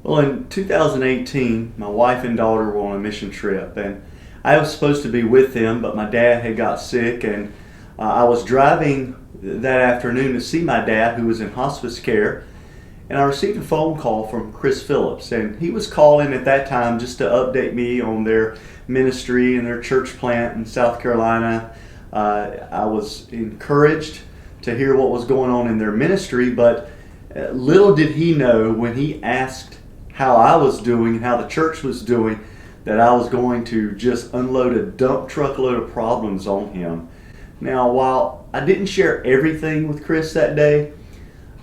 Well, in 2018, my wife and daughter were on a mission trip, and I was supposed to be with them, but my dad had got sick, and I was driving that afternoon to see my dad, who was in hospice care, and I received a phone call from Chris Phillips, and he was calling at that time just to update me on their ministry and their church plant in South Carolina. I was encouraged to hear what was going on in their ministry, but little did he know when he asked how I was doing and how the church was doing, that I was going to just unload a dump truckload of problems on him. Now, while I didn't share everything with Chris that day,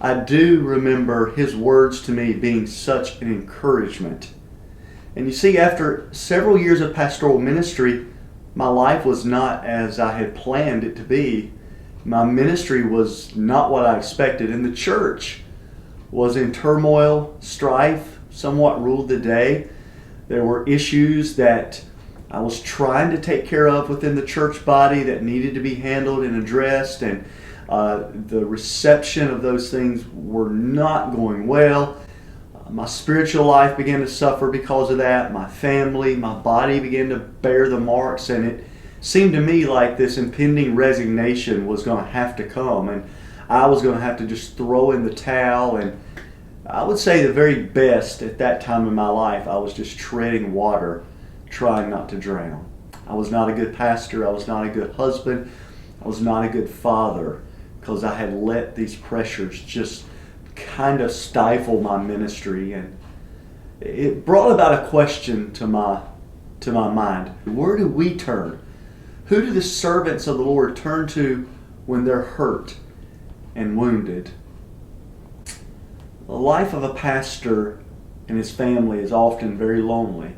I do remember his words to me being such an encouragement. And you see, after several years of pastoral ministry, my life was not as I had planned it to be. My ministry was not what I expected, and the church was in turmoil. Strife somewhat ruled the day. There were issues that I was trying to take care of within the church body that needed to be handled and addressed, and the reception of those things were not going well. My spiritual life began to suffer because of that. My family, my body began to bear the marks, and it seemed to me like this impending resignation was going to have to come, and I was going to have to just throw in the towel. And I would say the very best at that time in my life, I was just treading water, trying not to drown. I was not a good pastor. I was not a good husband. I was not a good father, because I had let these pressures just kind of stifle my ministry. And it brought about a question to my mind. Where do we turn? Who do the servants of the Lord turn to when they're hurt and wounded? The life of a pastor and his family is often very lonely.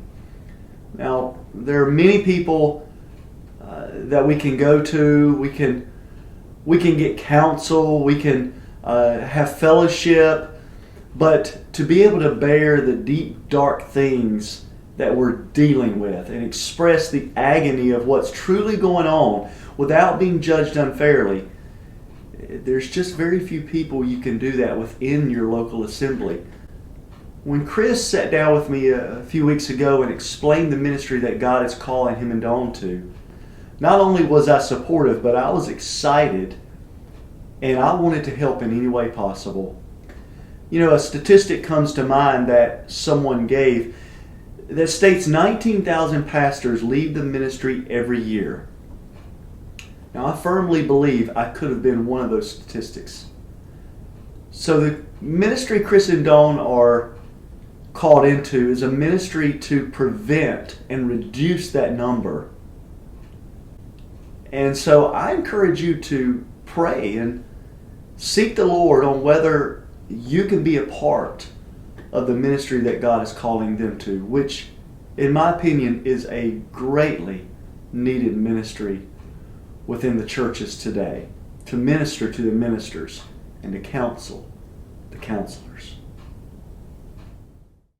Now, there are many people that we can go to. We can get counsel. We can have fellowship. But to be able to bear the deep, dark things that we're dealing with and express the agony of what's truly going on without being judged unfairly, there's just very few people you can do that within your local assembly. When Chris sat down with me a few weeks ago and explained the ministry that God is calling him and Dawn to, not only was I supportive, but I was excited, and I wanted to help in any way possible. You know, a statistic comes to mind that someone gave that states 19,000 pastors leave the ministry every year. Now, I firmly believe I could have been one of those statistics. So the ministry Chris and Dawn are called into is a ministry to prevent and reduce that number. And so I encourage you to pray and seek the Lord on whether you can be a part of the ministry that God is calling them to, which, in my opinion, is a greatly needed ministry within the churches today, to minister to the ministers and to counsel the counselors.